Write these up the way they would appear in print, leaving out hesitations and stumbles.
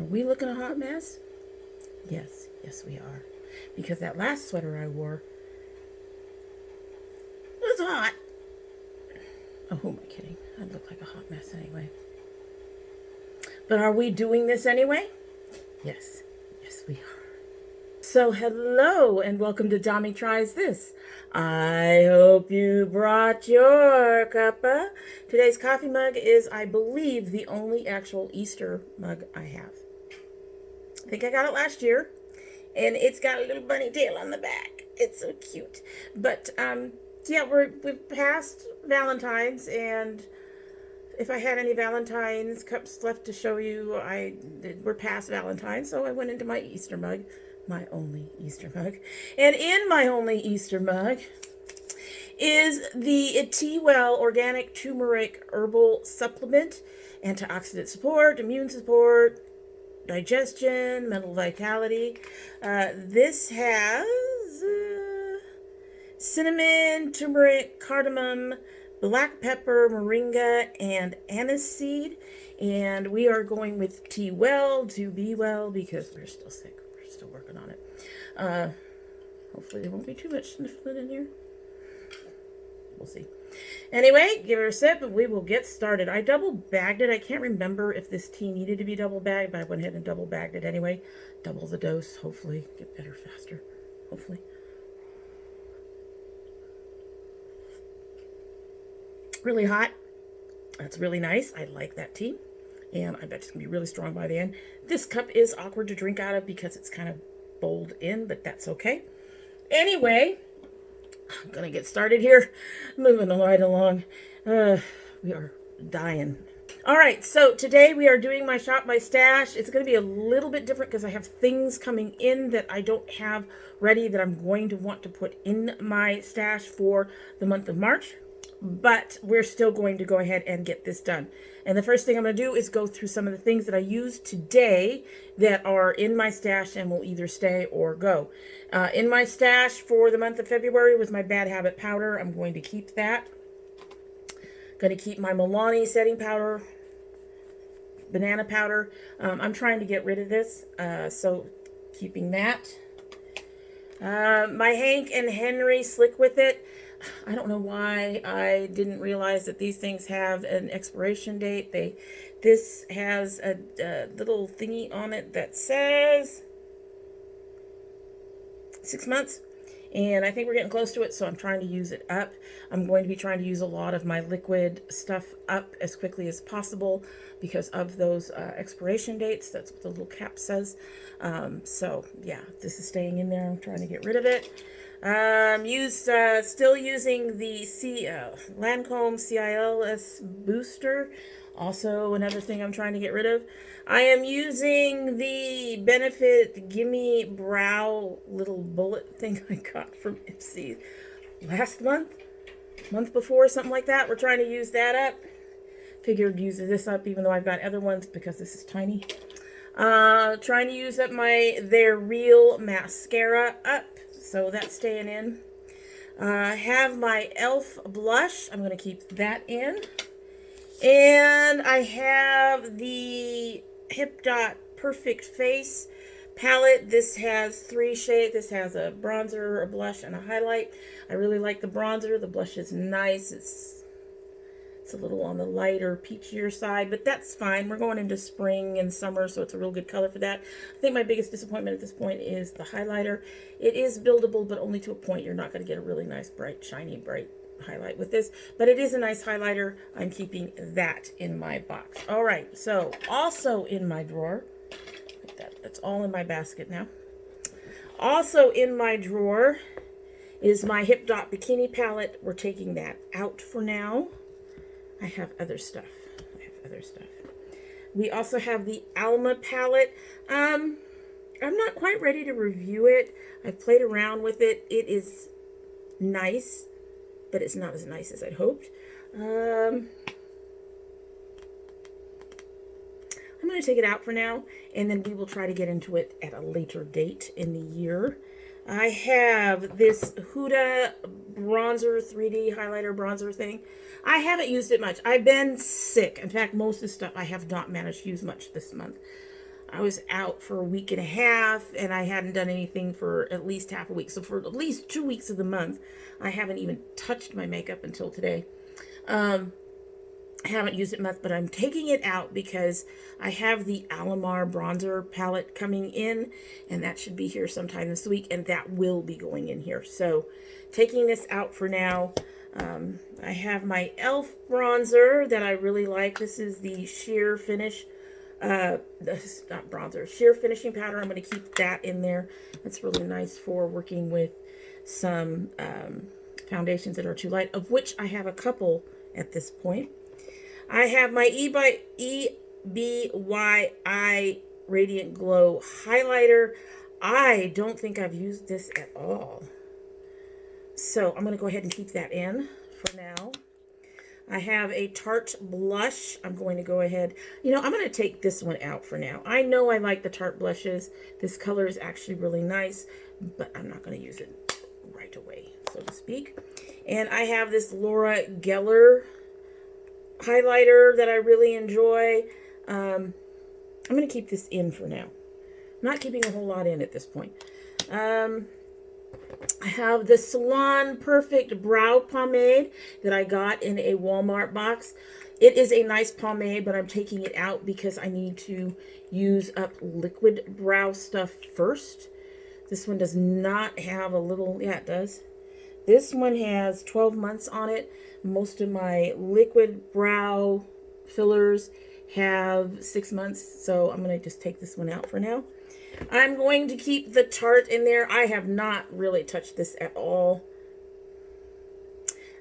Are we looking a hot mess? Yes, yes we are. Because that last sweater I wore was hot. Oh, who am I kidding? I look like a hot mess anyway. But are we doing this anyway? Yes, yes we are. So hello and welcome to Domy Tries This. I hope you brought your cuppa. Today's coffee mug is, I believe, the only actual Easter mug I have. I think I got it last year, and it's got a little bunny tail on the back. It's so cute. But yeah, we've passed Valentine's, and if I had any Valentine's cups left to show you, we're past Valentine's, so I went into my Easter mug, my only Easter mug. And in my only Easter mug is the e.l.f. Organic Turmeric Herbal Supplement, antioxidant support, immune support, digestion, mental vitality. This has cinnamon, turmeric, cardamom, black pepper, moringa, and anise seed. And we are going with T well to be well because we're still sick. We're still working on it. Hopefully there won't be too much sniffling in here. We'll see. Anyway, give her a sip and we will get started. I double bagged it. I can't remember if this tea needed to be double bagged, but I went ahead and double bagged it anyway. Double the dose, hopefully. Get better faster. Hopefully. Really hot. That's really nice. I like that tea. And I bet it's going to be really strong by the end. This cup is awkward to drink out of because it's kind of bowled in, but that's okay. Anyway, I'm going to get started here. Moving right along. We are dying. All right, so today we are doing my Shop by Stash. It's going to be a little bit different because I have things coming in that I don't have ready that I'm going to want to put in my stash for the month of March. But we're still going to go ahead and get this done. And the first thing I'm going to do is go through some of the things that I used today that are in my stash and will either stay or go. In my stash for the month of February was my Bad Habit powder. I'm going to keep that. Going to keep my Milani setting powder, banana powder. I'm trying to get rid of this, so keeping that. My Hank and Henry Slick With It. I don't know why I didn't realize that these things have an expiration date. This has a little thingy on it that says 6 months. And I think we're getting close to it, so I'm trying to use it up. I'm going to be trying to use a lot of my liquid stuff up as quickly as possible because of those expiration dates. That's what the little cap says. So, yeah, this is staying in there. I'm trying to get rid of it. Still using the Lancome CILS booster. Also another thing I'm trying to get rid of. I am using the Benefit Gimme Brow little bullet thing I got from Pixi last month before, something like that. We're trying to use that up. Figured use this up even though I've got other ones because this is tiny. Trying to use up They're Real mascara up. So that's staying in. I have my e.l.f. blush. I'm going to keep that in. And I have the HipDot Perfect Face palette. This has 3 shades. This has a bronzer, a blush, and a highlight. I really like the bronzer. The blush is nice. It's a little on the lighter, peachier side, but that's fine. We're going into spring and summer, so it's a real good color for that. I think my biggest disappointment at this point is the highlighter. It is buildable, but only to a point. You're not going to get a really nice, bright, shiny, bright highlight with this, but it is a nice highlighter. I'm keeping that in my box. All right, so also in my drawer, that's all in my basket now. Also in my drawer is my HipDot Bikini palette. We're taking that out for now. I have other stuff. We also have the Alma palette. I'm not quite ready to review it. I've played around with it. It is nice, but it's not as nice as I'd hoped. I'm going to take it out for now, and then we will try to get into it at a later date in the year. I have this Huda bronzer, 3D highlighter bronzer thing. I haven't used it much. I've been sick. In fact, most of the stuff I have not managed to use much this month. I was out for a week and a half, and I hadn't done anything for at least half a week. So for at least 2 weeks of the month, I haven't even touched my makeup until today. I haven't used it much, but I'm taking it out because I have the Alamar bronzer palette coming in, and that should be here sometime this week, and that will be going in here. So taking this out for now. I have my e.l.f. bronzer that I really like. This is the sheer finish, not bronzer, sheer finishing powder. I'm going to keep that in there. That's really nice for working with some foundations that are too light, of which I have a couple at this point. I have my EBY Radiant Glow highlighter. I don't think I've used this at all. So I'm going to go ahead and keep that in for now. I have a Tarte blush. I'm going to go ahead. I'm going to take this one out for now. I know I like the Tarte blushes. This color is actually really nice, but I'm not going to use it right away, so to speak. And I have this Laura Geller highlighter that I really enjoy. I'm going to keep this in for now. I'm not keeping a whole lot in at this point. I have the Salon Perfect Brow Pomade that I got in a Walmart box. It is a nice pomade, but I'm taking it out because I need to use up liquid brow stuff first. This one does not have a little, yeah, it does. This one has 12 months on it. Most of my liquid brow fillers have 6 months, so I'm going to just take this one out for now. I'm going to keep the Tarte in there. I have not really touched this at all.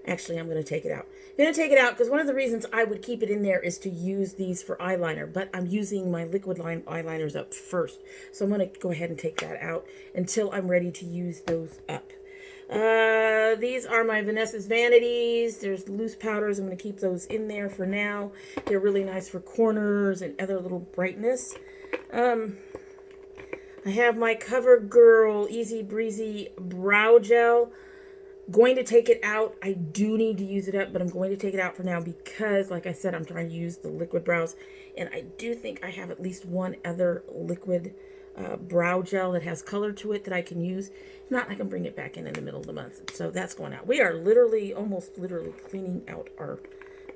Actually, I'm going to take it out. I'm going to take it out because one of the reasons I would keep it in there is to use these for eyeliner, but I'm using my liquid line eyeliners up first. So I'm going to go ahead and take that out until I'm ready to use those up. These are my Vanessa's Vanities. There's loose powders. I'm going to keep those in there for now. They're really nice for corners and other little brightness. I have my CoverGirl Easy Breezy Brow Gel. Going to take it out. I do need to use it up, but I'm going to take it out for now because, like I said, I'm trying to use the liquid brows. And I do think I have at least one other liquid brow gel that has color to it that I can use. If not, I can bring it back in the middle of the month. So that's going out. We are literally, almost literally cleaning out our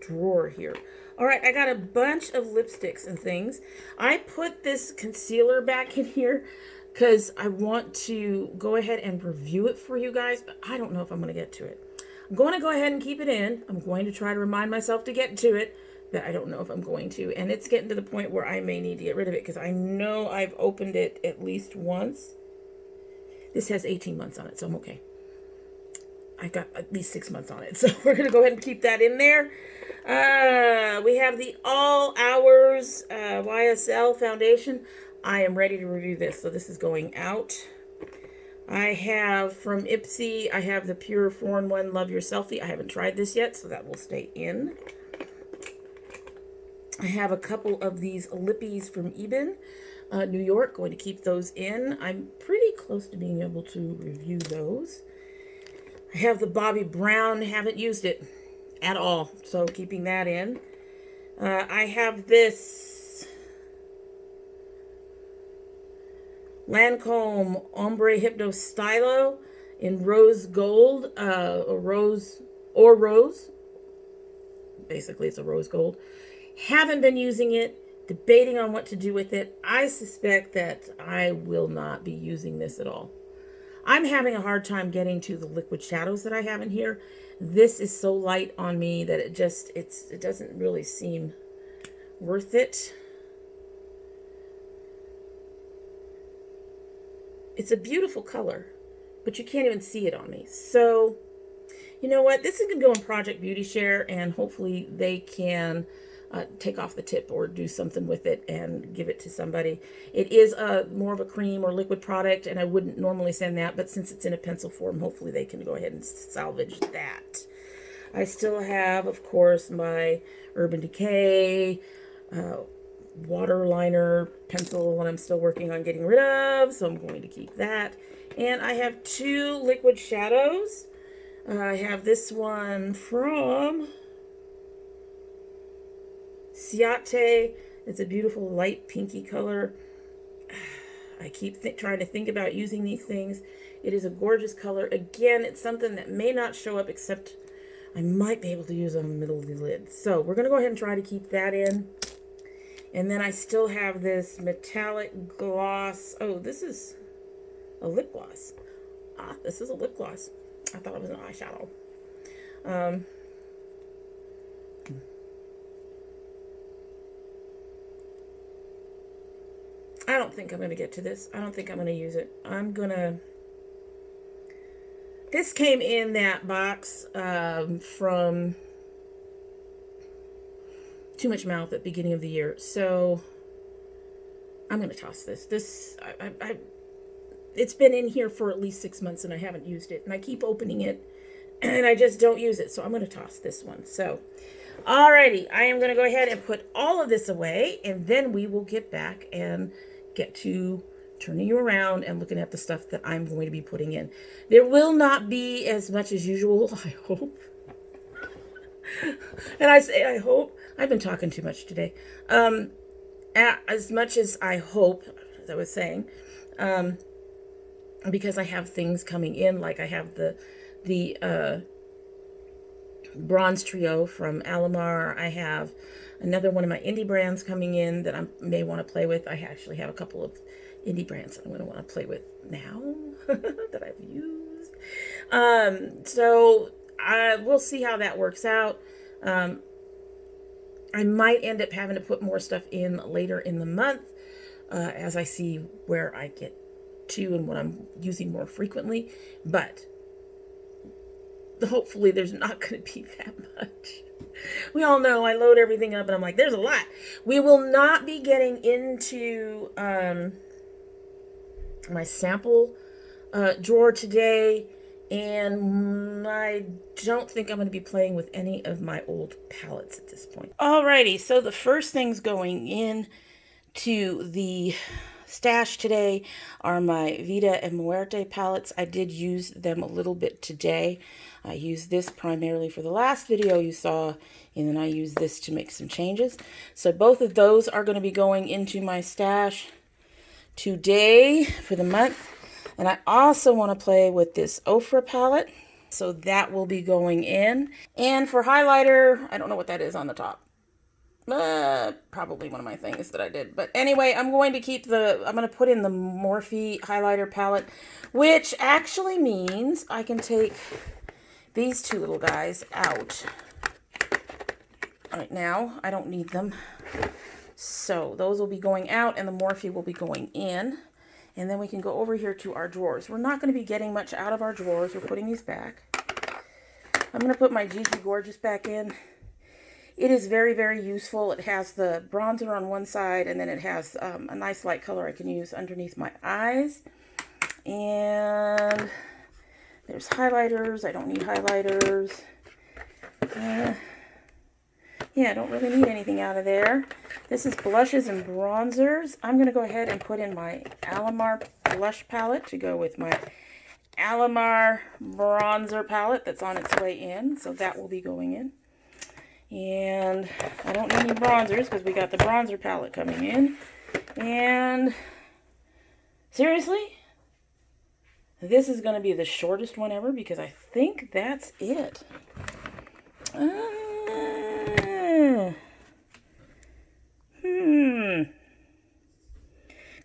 drawer here. All right, I got a bunch of lipsticks and things. I put this concealer back in here because I want to go ahead and review it for you guys, but I don't know if I'm going to get to it. I'm going to go ahead and keep it in. I'm going to try to remind myself to get to it, but I don't know if I'm going to. And it's getting to the point where I may need to get rid of it because I know I've opened it at least once. This has 18 months on it, so I'm okay. I got at least 6 months on it, so we're going to go ahead and keep that in there. We have the All Hours YSL foundation. I am ready to review this, so this is going out. I have from Ipsy, I have the Pure 4-in-1 Love Your Selfie. I haven't tried this yet, so that will stay in. I have a couple of these lippies from Eben, New York. Going to keep those in. I'm pretty close to being able to review those. I have the Bobbi Brown. Haven't used it at all, so keeping that in. I have this Lancome Ombre Hypno Stylo in rose gold, rose. Basically, it's a rose gold. Haven't been using it, debating on what to do with it. I suspect that I will not be using this at all. I'm having a hard time getting to the liquid shadows that I have in here. This is so light on me that it doesn't really seem worth it. It's a beautiful color, but you can't even see it on me. So, you know what? This is going to go in Project Beauty Share, and hopefully they can take off the tip or do something with it and give it to somebody. It is more of a cream or liquid product, and I wouldn't normally send that, but since it's in a pencil form, hopefully they can go ahead and salvage that. I still have, of course, my Urban Decay waterliner pencil that I'm still working on getting rid of, so I'm going to keep that. And I have two liquid shadows. I have this one from Ciate. It's a beautiful light pinky color. I keep trying to think about using these things. It is a gorgeous color. Again, it's something that may not show up, except I might be able to use it on the middle of the lid. So we're going to go ahead and try to keep that in. And then I still have this metallic gloss. Oh, this is a lip gloss. Ah, this is a lip gloss. I thought it was an eyeshadow. I don't think I'm going to get to this. I don't think I'm going to use it. This came in that box from Too Much Mouth at the beginning of the year. So I'm going to toss this. It's been in here for at least 6 months and I haven't used it. And I keep opening it and I just don't use it. So I'm going to toss this one. So, alrighty. I am going to go ahead and put all of this away. And then we will get back and get to turning you around and looking at the stuff that I'm going to be putting in. There will not be as much as usual, I hope. And I say I hope. I've been talking too much today. As much as I hope, as I was saying, because I have things coming in, like I have the bronze trio from Alamar. I have another one of my indie brands coming in that I may want to play with. I actually have a couple of indie brands that I'm going to want to play with now that I've used. So we'll see how that works out. I might end up having to put more stuff in later in the month as I see where I get to and what I'm using more frequently. But hopefully there's not going to be that much. We all know I load everything up and I'm like, there's a lot. We will not be getting into my sample drawer today. And I don't think I'm going to be playing with any of my old palettes at this point. Alrighty, so the first things going in to the stash today are my Vida and Muerte palettes. I did use them a little bit today. I used this primarily for the last video you saw, and then I used this to make some changes. So both of those are going to be going into my stash today for the month. And I also want to play with this Ofra palette. So that will be going in. And for highlighter, I don't know what that is on the top. Probably one of my things that I did. But anyway, I'm going to put in the Morphe highlighter palette, which actually means I can take these two little guys out. Right now, I don't need them. So those will be going out and the Morphe will be going in. And then we can go over here to our drawers. We're not going to be getting much out of our drawers. We're putting these back. I'm going to put my Gigi Gorgeous back in. It is very, very useful. It has the bronzer on one side, and then it has a nice light color I can use underneath my eyes. And there's highlighters. I don't need highlighters. Yeah, I don't really need anything out of there. This is blushes and bronzers. I'm going to go ahead and put in my Alamar blush palette to go with my Alamar bronzer palette that's on its way in. So that will be going in. And I don't need any bronzers because we got the bronzer palette coming in. And seriously, this is going to be the shortest one ever because I think that's it.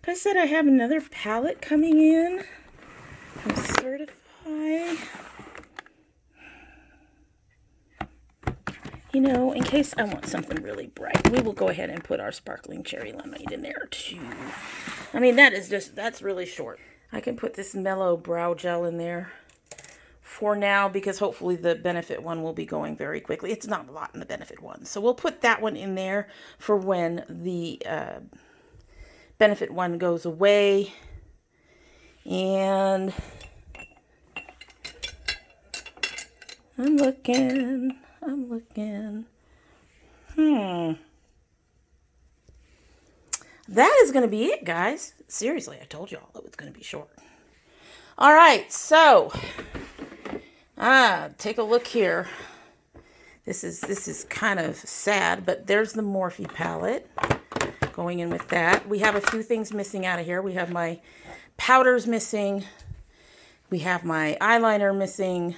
I said I have another palette coming in from Certified. You know, in case I want something really bright, we will go ahead and put our Sparkling Cherry Lemonade in there too. I mean, that's really short. I can put this Mellow Brow Gel in there for now because hopefully the Benefit one will be going very quickly. It's not a lot in the Benefit one. So we'll put that one in there for when the Benefit one goes away. And I'm looking. That is going to be it, guys. Seriously, I told y'all it was going to be short. All right, so take a look here. This is kind of sad, but there's the Morphe palette. going in with that. We have a few things missing out of here. We have my powders missing. We have my eyeliner missing.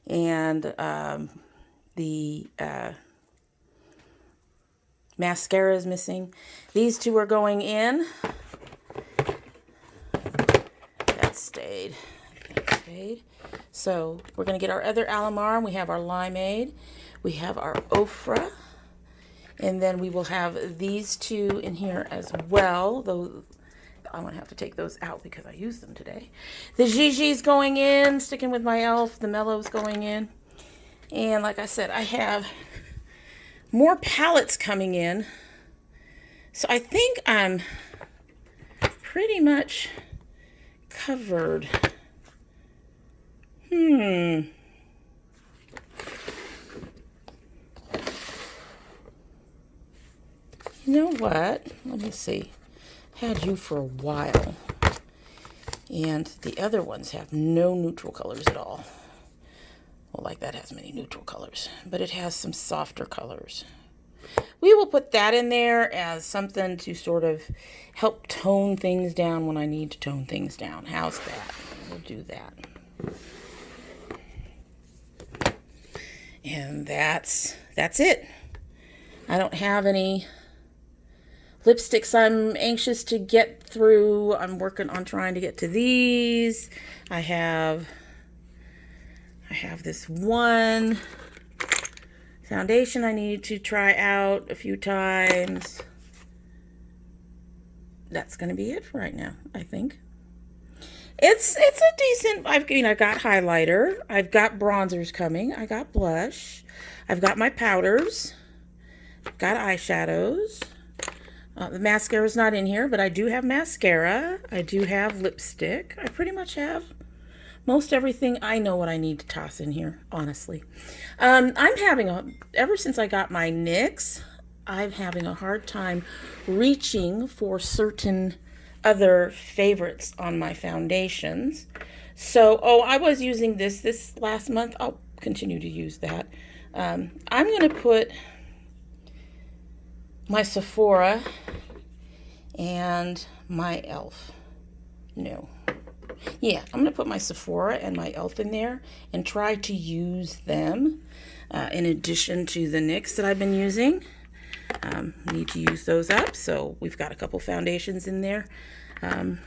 And the mascara is missing. These two are going in. That stayed. That stayed. So we're going to get our other Alamar. We have our Limeade. We have our Ofra. And then we will have these two in here as well. Though I'm going to have to take those out because I used them today. The Gigi's going in, sticking with my e.l.f. The Mellow's going in. And like I said, I have more palettes coming in. So I think I'm pretty much covered. You know what? Let me see. Had you for a while. And the other ones have no neutral colors at all. Well, like that has many neutral colors, but it has some softer colors. We will put that in there as something to sort of help tone things down when I need to tone things down. How's that? We'll do that. And that's it. I don't have any lipsticks I'm anxious to get through. I'm working on trying to get to these. I have this one foundation I need to try out a few times. That's going to be it for right now, I think. It's a decent, I got highlighter. I've got bronzers coming. I got blush. I've got my powders. Got eyeshadows. The mascara is not in here, but I do have mascara. I do have lipstick. I pretty much have most everything. I know what I need to toss in here, honestly. I'm having ever since I got my NYX, I'm having a hard time reaching for certain other favorites on my foundations. So, I was using this last month. I'll continue to use that. I'm going to put my Sephora and my e.l.f. No. Yeah, I'm going to put my Sephora and my e.l.f. in there and try to use them in addition to the NYX that I've been using. Need to use those up, so we've got a couple foundations in there. The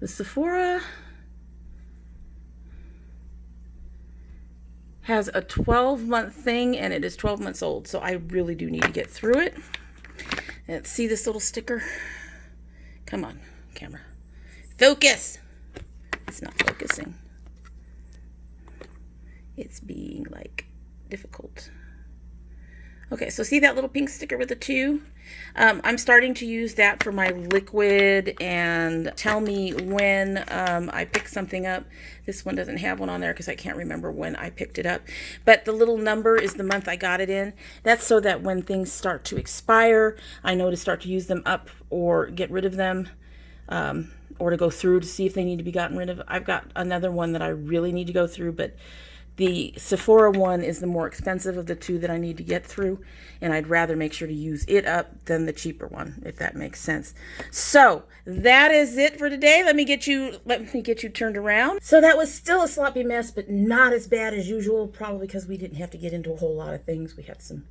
Sephora has a 12-month thing, and it is 12 months old, so I really do need to get through it. Let's see this little sticker. Come on, camera. Focus! It's not focusing. It's being, like, difficult. Okay, so see that little pink sticker with the 2? I'm starting to use that for my liquid and tell me when I pick something up. This one doesn't have one on there because I can't remember when I picked it up. But the little number is the month I got it in. That's so that when things start to expire, I know to start to use them up or get rid of them. Or to go through to see if they need to be gotten rid of. I've got another one that I really need to go through, but the Sephora one is the more expensive of the 2 that I need to get through, and I'd rather make sure to use it up than the cheaper one, if that makes sense. So that is it for today. Let me get you turned around. So that was still a sloppy mess, but not as bad as usual, probably because we didn't have to get into a whole lot of things. We had some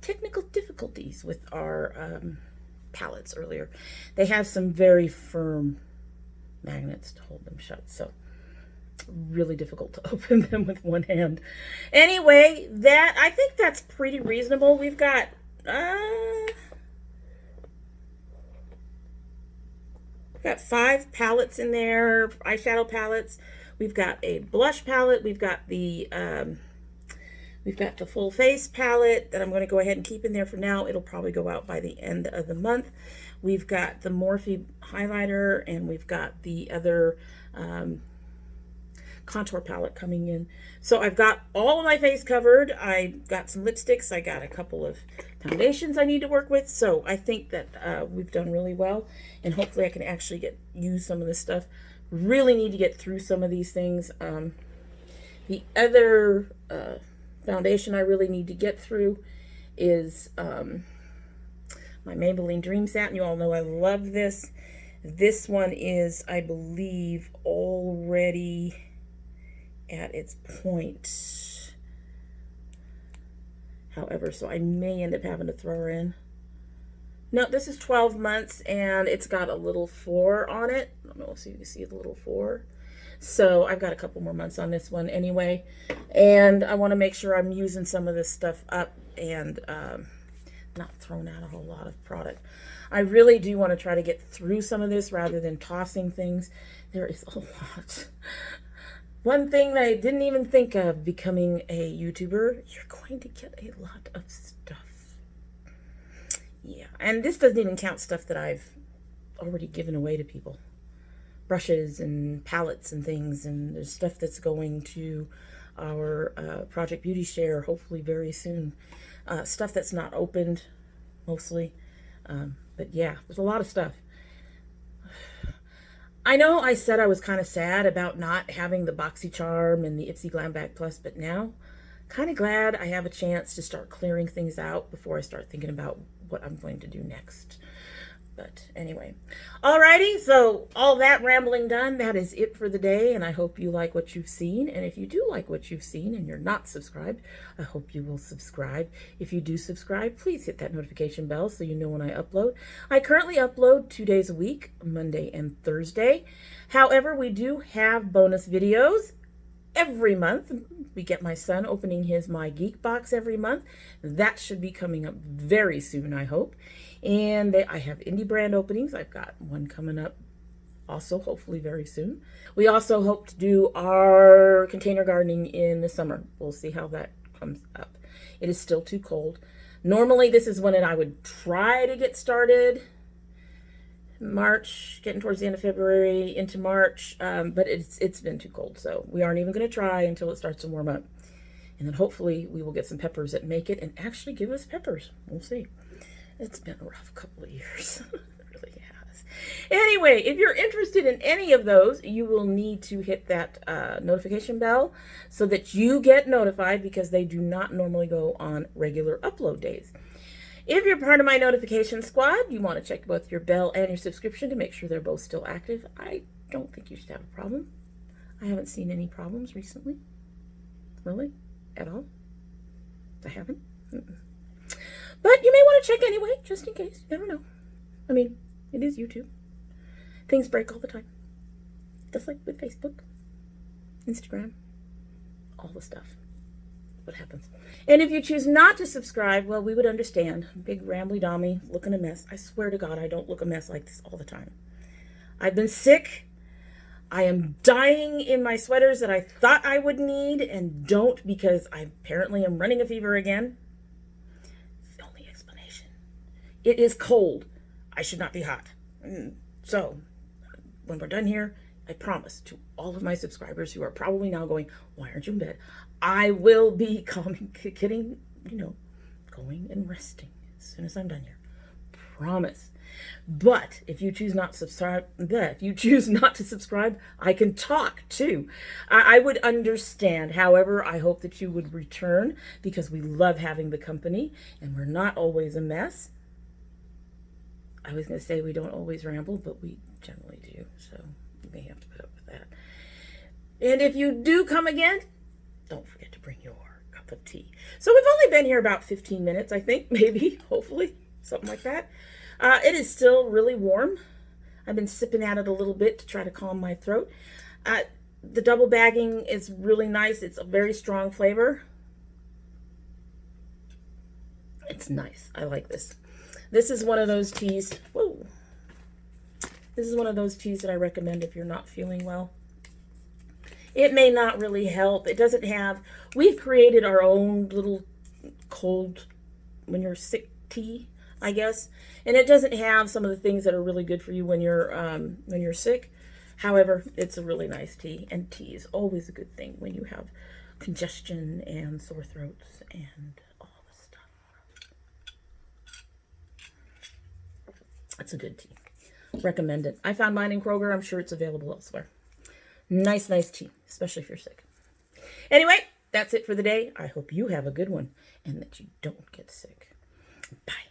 technical difficulties with our palettes earlier. They have some very firm magnets to hold them shut, so really difficult to open them with one hand. Anyway, I think that's pretty reasonable. We've got 5 palettes in there, eyeshadow palettes. We've got a blush palette. We've got the full face palette that I'm going to go ahead and keep in there for now. It'll probably go out by the end of the month. We've got the Morphe highlighter, and we've got the other contour palette coming in. So I've got all of my face covered. I got some lipsticks. I got a couple of foundations I need to work with. So I think that we've done really well, and hopefully I can actually use some of this stuff. Really need to get through some of these things. The other my Maybelline Dream Satin. You all know I love this. This one is, I believe, already at its point. However, so I may end up having to throw her in. No, this is 12 months, and it's got a little 4 on it. I don't know if you can see the little 4. So I've got a couple more months on this one anyway. And I want to make sure I'm using some of this stuff up and not throwing out a whole lot of product. I really do want to try to get through some of this rather than tossing things. There is a lot. One thing that I didn't even think of becoming a YouTuber, you're going to get a lot of stuff. Yeah, and this doesn't even count stuff that I've already given away to people. Brushes and palettes and things, and there's stuff that's going to our Project Beauty Share hopefully very soon. Stuff that's not opened, mostly. But yeah, there's a lot of stuff. I know I said I was kind of sad about not having the BoxyCharm and the Ipsy Glam Bag Plus, but now kind of glad I have a chance to start clearing things out before I start thinking about what I'm going to do next. But anyway, alrighty, so all that rambling done, that is it for the day, and I hope you like what you've seen. And if you do like what you've seen and you're not subscribed, I hope you will subscribe. If you do subscribe, please hit that notification bell so you know when I upload. I currently upload 2 days a week, Monday and Thursday. However, we do have bonus videos every month. We get my son opening his My Geek box every month. That should be coming up very soon, I hope. And I have indie brand openings. I've got one coming up also, hopefully very soon. We also hope to do our container gardening in the summer. We'll see how that comes up. It is still too cold. Normally, this is when I would try to get started. March, getting towards the end of February into March, but it's been too cold, so we aren't even going to try until it starts to warm up. And then hopefully we will get some peppers that make it and actually give us peppers. We'll see. It's been a rough couple of years. It really has. Anyway, if you're interested in any of those, you will need to hit that notification bell so that you get notified, because they do not normally go on regular upload days. If you're part of my notification squad, you want to check both your bell and your subscription to make sure they're both still active. I don't think you should have a problem. I haven't seen any problems recently. Really? At all? I haven't? But you may want to check anyway, just in case. You never know. I mean, it is YouTube. Things break all the time. Just like with Facebook, Instagram, all the stuff. What happens. And if you choose not to subscribe, well, we would understand. Big rambly Dommy looking a mess. I swear to God, I don't look a mess like this all the time. I've been sick. I am dying in my sweaters that I thought I would need and don't, because I apparently am running a fever again. It's the only explanation. It is cold. I should not be hot. So, when we're done here, I promise to all of my subscribers who are probably now going, why aren't you in bed? I will be going and resting as soon as I'm done here. Promise. But if you choose not to subscribe, I can talk too. I would understand. However, I hope that you would return, because we love having the company and we're not always a mess. I was going to say we don't always ramble, but we generally do. So you may have to put up with that. And if you do come again, don't forget to bring your cup of tea. So we've only been here about 15 minutes, I think, maybe, hopefully, something like that. It is still really warm. I've been sipping at it a little bit to try to calm my throat. The double bagging is really nice. It's a very strong flavor. It's nice. I like this. This is one of those teas. Whoa. This is one of those teas that I recommend if you're not feeling well. It may not really help. It doesn't have, we've created our own little cold when you're sick tea, I guess. And it doesn't have some of the things that are really good for you when you're sick. However, it's a really nice tea, and tea is always a good thing when you have congestion and sore throats and all the stuff. It's a good tea. Recommend it. I found mine in Kroger. I'm sure it's available elsewhere. Nice, nice tea, especially if you're sick. Anyway, that's it for the day. I hope you have a good one and that you don't get sick. Bye.